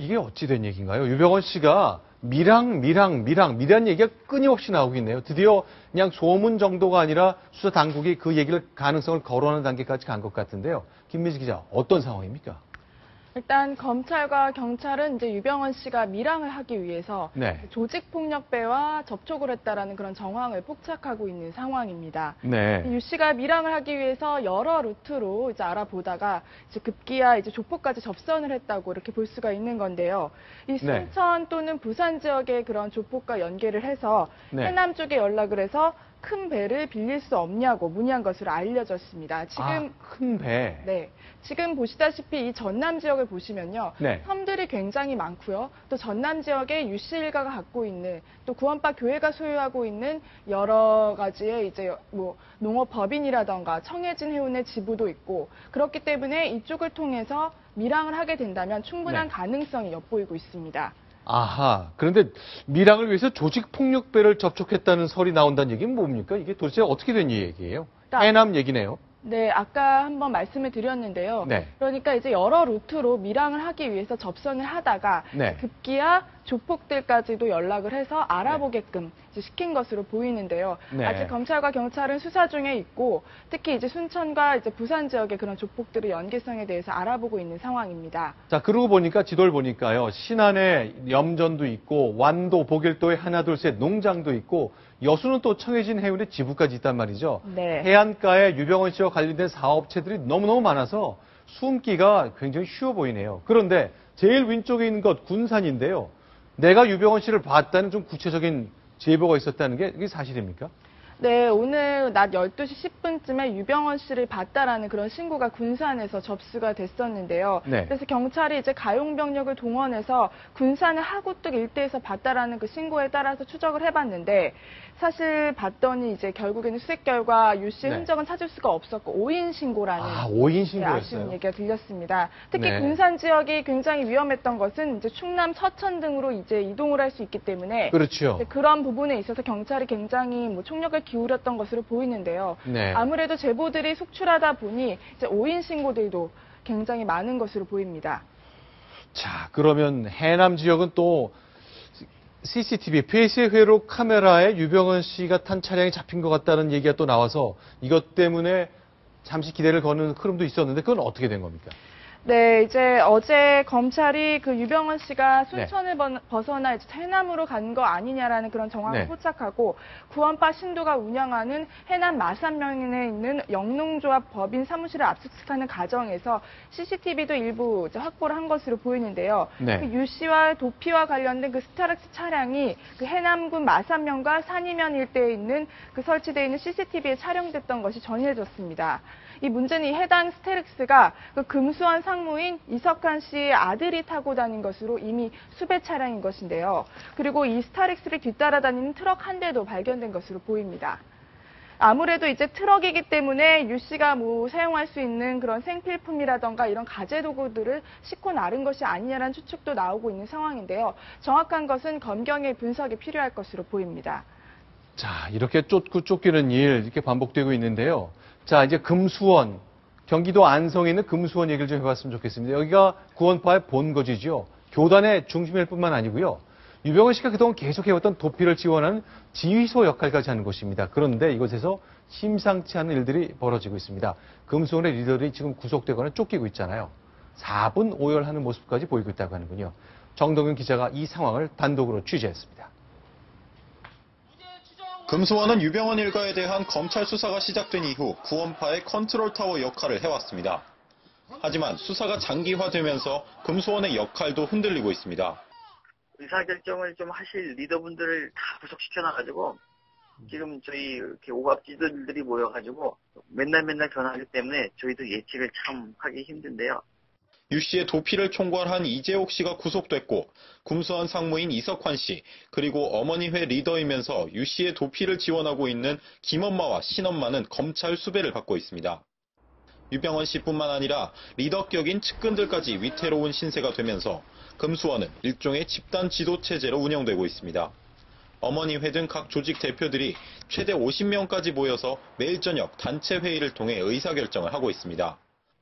이게 어찌 된 얘기인가요? 유병헌 씨가 미란 얘기가 끊임없이 나오고 있네요. 드디어 그냥 소문 정도가 아니라 수사 당국이 그 얘기를 가능성을 거론하는 단계까지 간 것 같은데요. 김민지 기자, 어떤 상황입니까? 일단 검찰과 경찰은 이제 유병헌 씨가 밀항을 하기 위해서 네. 조직폭력배와 접촉을 했다라는 그런 정황을 포착하고 있는 상황입니다. 네. 유 씨가 밀항을 하기 위해서 여러 루트로 이제 알아보다가 이제 급기야 이제 조폭까지 접선을 했다고 이렇게 볼 수가 있는 건데요. 이 순천 또는 부산 지역의 그런 조폭과 연계를 해서 해남 쪽에 연락을 해서 큰 배를 빌릴 수 없냐고 문의한 것으로 알려졌습니다. 지금 큰 배. 네, 지금 보시다시피 이 전남 지역을 보시면요, 섬들이 굉장히 많고요. 또 전남 지역에 유 씨 일가가 갖고 있는 또 구원파 교회가 소유하고 있는 여러 가지의 이제 뭐 농업법인이라던가 청해진 해운의 지부도 있고 그렇기 때문에 이쪽을 통해서 밀항을 하게 된다면 충분한 가능성이 엿보이고 있습니다. 아하. 그런데 밀항을 위해서 조직폭력배를 접촉했다는 설이 나온다는 얘기는 뭡니까? 이게 도대체 어떻게 된 얘기예요? 해남 얘기네요. 네, 아까 한번 말씀을 드렸는데요. 그러니까 이제 여러 루트로 밀항을 하기 위해서 접선을 하다가 급기야 조폭들까지도 연락을 해서 알아보게끔 이제 시킨 것으로 보이는데요. 아직 검찰과 경찰은 수사 중에 있고 특히 이제 순천과 이제 부산 지역의 그런 조폭들의 연계성에 대해서 알아보고 있는 상황입니다. 자, 그러고 보니까 지도를 보니까요. 신안에 염전도 있고 완도, 보길도에 하나, 둘, 셋 농장도 있고 여수는 또 청해진 해운에 지부까지 있단 말이죠. 해안가에 유병헌 씨와 관련된 사업체들이 너무너무 많아서 숨기가 굉장히 쉬워 보이네요. 그런데 제일 왼쪽에 있는 것 군산인데요. 내가 유병헌 씨를 봤다는 좀 구체적인 제보가 있었다는 게 이게 사실입니까? 네, 오늘 낮 12시 10분쯤에 유병헌 씨를 봤다라는 그런 신고가 군산에서 접수가 됐었는데요. 그래서 경찰이 이제 가용병력을 동원해서 군산의 하구뚝 일대에서 봤다라는 그 신고에 따라서 추적을 해봤는데 사실 봤더니 이제 결국에는 수색 결과 유 씨의 흔적은 찾을 수가 없었고 오인 신고라는 오인 신고였어요. 아쉬운 얘기가 들렸습니다. 특히 군산 지역이 굉장히 위험했던 것은 이제 충남 서천 등으로 이제 이동을 할 수 있기 때문에 그런 부분에 있어서 경찰이 굉장히 뭐 총력을 기울였던 것으로 보이는데요. 아무래도 제보들이 속출하다 보니 이제 오인 신고들도 굉장히 많은 것으로 보입니다. 자, 그러면 해남 지역은 또 CCTV, 폐쇄 회로 카메라에 유병헌 씨가 탄 차량이 잡힌 것 같다는 얘기가 또 나와서 이것 때문에 잠시 기대를 거는 흐름도 있었는데 그건 어떻게 된 겁니까? 네, 이제 어제 검찰이 그 유병헌 씨가 순천을 벗어나 이제 해남으로 간 거 아니냐라는 그런 정황을 포착하고 구원파 신도가 운영하는 해남 마산면에 있는 영농조합 법인 사무실을 압수수색하는 과정에서 CCTV도 일부 이제 확보를 한 것으로 보이는데요. 그 유 씨와 도피와 관련된 그 스타렉스 차량이 그 해남군 마산면과 산이면 일대에 있는 그 설치되어 있는 CCTV에 촬영됐던 것이 전해졌습니다. 이 문제는 이 해당 스테렉스가 그 금수원 상무인 이석환 씨의 아들이 타고 다닌 것으로 이미 수배 차량인 것인데요. 그리고 이 스타렉스를 뒤따라다니는 트럭 한 대도 발견된 것으로 보입니다. 아무래도 이제 트럭이기 때문에 유 씨가 뭐 사용할 수 있는 그런 생필품이라던가 이런 가재 도구들을 싣고 나른 것이 아니냐라는 추측도 나오고 있는 상황인데요. 정확한 것은 검경의 분석이 필요할 것으로 보입니다. 자, 이렇게 쫓고 쫓기는 일 이렇게 반복되고 있는데요. 자, 이제 금수원, 경기도 안성에 있는 금수원 얘기를 좀 해봤으면 좋겠습니다. 여기가 구원파의 본거지죠. 교단의 중심일 뿐만 아니고요. 유병헌 씨가 그동안 계속해왔던 도피를 지원하는 지휘소 역할까지 하는 곳입니다. 그런데 이곳에서 심상치 않은 일들이 벌어지고 있습니다. 금수원의 리더들이 지금 구속되거나 쫓기고 있잖아요. 4분 오열하는 모습까지 보이고 있다고 하는군요. 정동윤 기자가 이 상황을 단독으로 취재했습니다. 금수원은 유병헌 일가에 대한 검찰 수사가 시작된 이후 구원파의 컨트롤타워 역할을 해왔습니다. 하지만 수사가 장기화되면서 금수원의 역할도 흔들리고 있습니다. 의사결정을 좀 하실 리더분들을 다 구속시켜놔가지고 지금 저희 이렇게 오갑지들이 모여가지고 맨날 변하기 때문에 저희도 예측을 참 하기 힘든데요. 유 씨의 도피를 총괄한 이재옥 씨가 구속됐고 금수원 상무인 이석환 씨 그리고 어머니회 리더이면서 유 씨의 도피를 지원하고 있는 김엄마와 신엄마는 검찰 수배를 받고 있습니다. 유병헌 씨뿐만 아니라 리더격인 측근들까지 위태로운 신세가 되면서 금수원은 일종의 집단 지도 체제로 운영되고 있습니다. 어머니회 등 각 조직 대표들이 최대 50명까지 모여서 매일 저녁 단체 회의를 통해 의사결정을 하고 있습니다.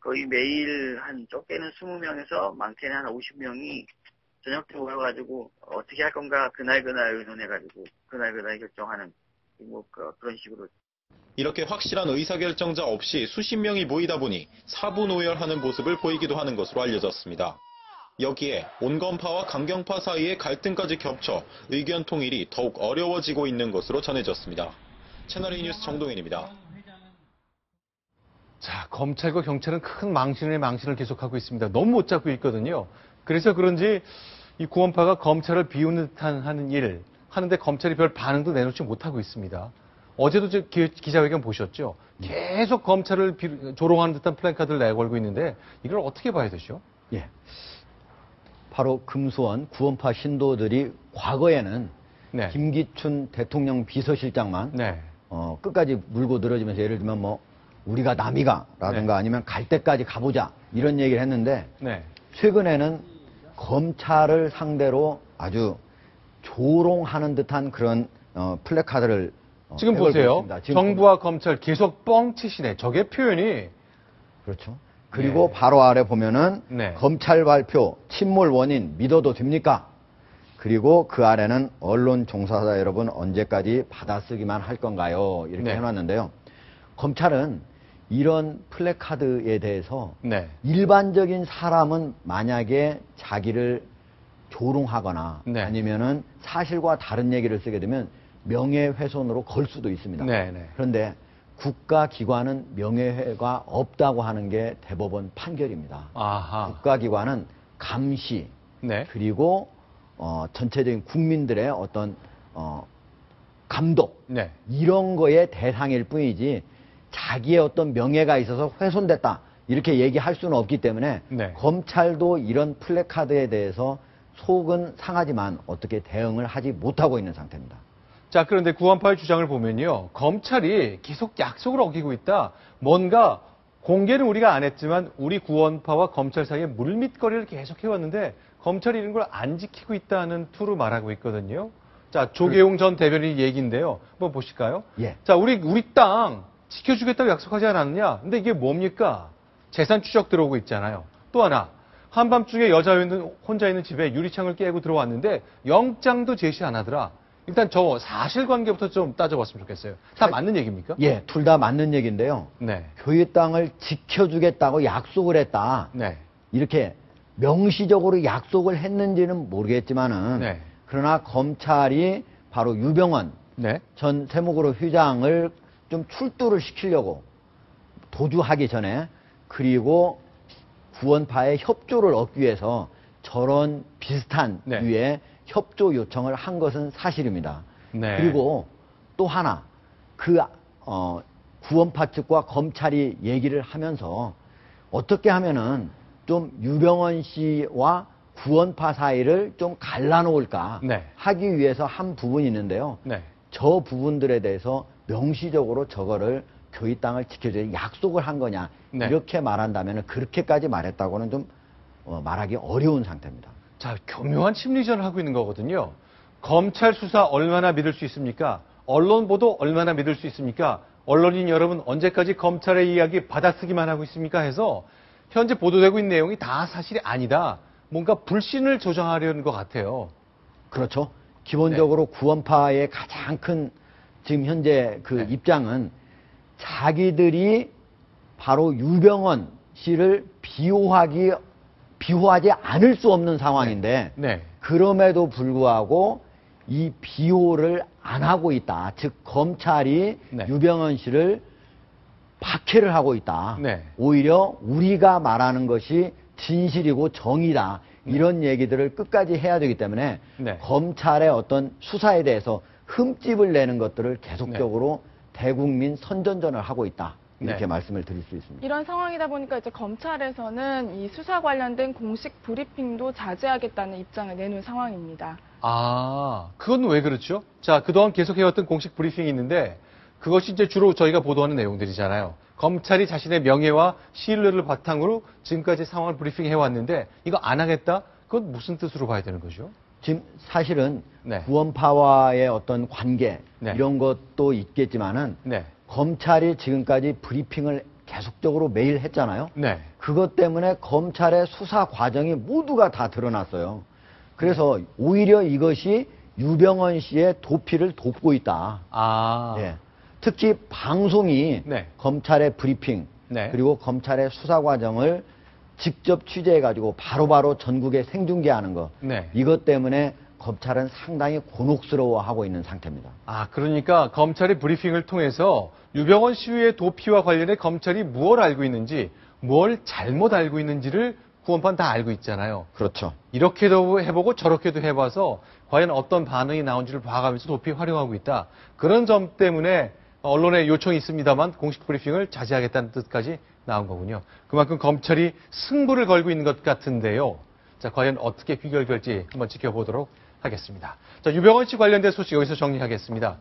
거의 매일 한 적게는 20명에서 많게는 한 50명이 저녁 때 모여가지고 어떻게 할 건가 그날 의논해가지고 그날 결정하는 그런 식으로. 이렇게 확실한 의사결정자 없이 수십 명이 모이다 보니 사분오열하는 모습을 보이기도 하는 것으로 알려졌습니다. 여기에 온건파와 강경파 사이의 갈등까지 겹쳐 의견 통일이 더욱 어려워지고 있는 것으로 전해졌습니다. 채널A 뉴스 정동현입니다. 자, 검찰과 경찰은 큰 망신을 계속하고 있습니다. 너무 못 잡고 있거든요. 그래서 그런지 이 구원파가 검찰을 비우는 듯한 하는 일 하는데 검찰이 별 반응도 내놓지 못하고 있습니다. 어제도 기자회견 보셨죠? 계속 검찰을 조롱하는 듯한 플래카드를 내걸고 있는데 이걸 어떻게 봐야 되죠? 예. 바로 금수원 구원파 신도들이 과거에는 네. 김기춘 대통령 비서실장만 네. 끝까지 물고 늘어지면서 예를 들면 뭐 우리가 남이가라든가 네. 아니면 갈 때까지 가보자 이런 얘기를 했는데 네. 최근에는 검찰을 상대로 아주 조롱하는 듯한 그런 플래카드를 지금 내걸고 보세요. 있습니다. 지금 정부와 검찰 계속 뻥치시네. 저게 표현이. 그렇죠. 그리고 네. 바로 아래 보면은 네. 검찰 발표 침몰 원인 믿어도 됩니까? 그리고 그 아래는 언론 종사자 여러분 언제까지 받아쓰기만 할 건가요? 이렇게 네. 해놨는데요. 검찰은 이런 플래카드에 대해서 네. 일반적인 사람은 만약에 자기를 조롱하거나 네. 아니면은 사실과 다른 얘기를 쓰게 되면 명예훼손으로 걸 수도 있습니다. 네, 네. 그런데 국가기관은 명예훼가 없다고 하는 게 대법원 판결입니다. 아하. 국가기관은 감시 네. 그리고 전체적인 국민들의 어떤 감독 네. 이런 거의 대상일 뿐이지 자기의 어떤 명예가 있어서 훼손됐다 이렇게 얘기할 수는 없기 때문에 네. 검찰도 이런 플래카드에 대해서 속은 상하지만 어떻게 대응을 하지 못하고 있는 상태입니다. 자, 그런데 구원파의 주장을 보면요. 검찰이 계속 약속을 어기고 있다. 뭔가 공개는 우리가 안 했지만 우리 구원파와 검찰 사이에 물밑거리를 계속 해왔는데 검찰이 이런 걸 안 지키고 있다는 투로 말하고 있거든요. 자, 조계용 전 대변인 얘기인데요. 한번 보실까요? 예. 자, 우리 땅 지켜주겠다고 약속하지 않았느냐? 근데 이게 뭡니까? 재산 추적 들어오고 있잖아요. 또 하나. 한밤중에 여자 의원 혼자 있는 집에 유리창을 깨고 들어왔는데 영장도 제시 안 하더라. 일단 저 사실관계부터 좀 따져봤으면 좋겠어요. 다 맞는 얘기입니까? 예, 둘 다 맞는 얘기인데요. 네. 교회 땅을 지켜주겠다고 약속을 했다. 네. 이렇게 명시적으로 약속을 했는지는 모르겠지만은 네. 그러나 검찰이 바로 유병헌 네. 전 세무그룹 회장을 좀 출두를 시키려고 도주하기 전에 그리고 구원파의 협조를 얻기 위해서 저런 비슷한 네. 류의 협조 요청을 한 것은 사실입니다. 네. 그리고 또 하나 구원파 측과 검찰이 얘기를 하면서 어떻게 하면은 좀 유병헌 씨와 구원파 사이를 좀 갈라놓을까 네. 하기 위해서 한 부분이 있는데요. 네. 저 부분들에 대해서 명시적으로 저거를 교회 땅을 지켜줄 약속을 한 거냐 네. 이렇게 말한다면 그렇게까지 말했다고는 좀 말하기 어려운 상태입니다. 자, 교묘한 심리전을 하고 있는 거거든요. 검찰 수사 얼마나 믿을 수 있습니까? 언론 보도 얼마나 믿을 수 있습니까? 언론인 여러분 언제까지 검찰의 이야기 받아쓰기만 하고 있습니까? 해서 현재 보도되고 있는 내용이 다 사실이 아니다. 뭔가 불신을 조장하려는 것 같아요. 그렇죠. 기본적으로 구원파의 가장 큰 지금 현재 그 네. 입장은 자기들이 바로 유병헌 씨를 비호하지 않을 수 없는 상황인데 네. 그럼에도 불구하고 이 비호를 안 하고 있다. 즉 검찰이 네. 유병헌 씨를 박해를 하고 있다. 네. 오히려 우리가 말하는 것이 진실이고 정의다. 이런 얘기들을 끝까지 해야 되기 때문에 네. 검찰의 어떤 수사에 대해서 흠집을 내는 것들을 계속적으로 대국민 선전전을 하고 있다. 이렇게 네. 말씀을 드릴 수 있습니다. 이런 상황이다 보니까 이제 검찰에서는 이 수사 관련된 공식 브리핑도 자제하겠다는 입장을 내놓은 상황입니다. 아, 그건 왜 그렇죠? 자, 그동안 계속 해왔던 공식 브리핑이 있는데 그것이 이제 주로 저희가 보도하는 내용들이잖아요. 검찰이 자신의 명예와 신뢰를 바탕으로 지금까지 상황을 브리핑해왔는데 이거 안 하겠다? 그건 무슨 뜻으로 봐야 되는 거죠? 지금 사실은 네. 구원파와의 어떤 관계 네. 이런 것도 있겠지만은 네. 검찰이 지금까지 브리핑을 계속적으로 매일 했잖아요. 네. 그것 때문에 검찰의 수사 과정이 모두가 다 드러났어요. 그래서 오히려 이것이 유병헌 씨의 도피를 돕고 있다. 아. 예. 특히 방송이 네. 검찰의 브리핑 네. 그리고 검찰의 수사 과정을 직접 취재해가지고 바로바로 전국에 생중계하는 거. 네. 이것 때문에 검찰은 상당히 곤혹스러워하고 있는 상태입니다. 아, 그러니까 검찰의 브리핑을 통해서 유병헌 씨의 도피와 관련해 검찰이 무엇을 알고 있는지, 뭘 잘못 알고 있는지를 구원판 다 알고 있잖아요. 그렇죠. 이렇게도 해보고 저렇게도 해봐서 과연 어떤 반응이 나온지를 봐가면서 도피 활용하고 있다. 그런 점 때문에 언론에 요청이 있습니다만 공식 브리핑을 자제하겠다는 뜻까지 나온 거군요. 그만큼 검찰이 승부를 걸고 있는 것 같은데요. 자, 과연 어떻게 귀결될지 한번 지켜보도록 하겠습니다. 자, 유병헌 씨 관련된 소식 여기서 정리하겠습니다.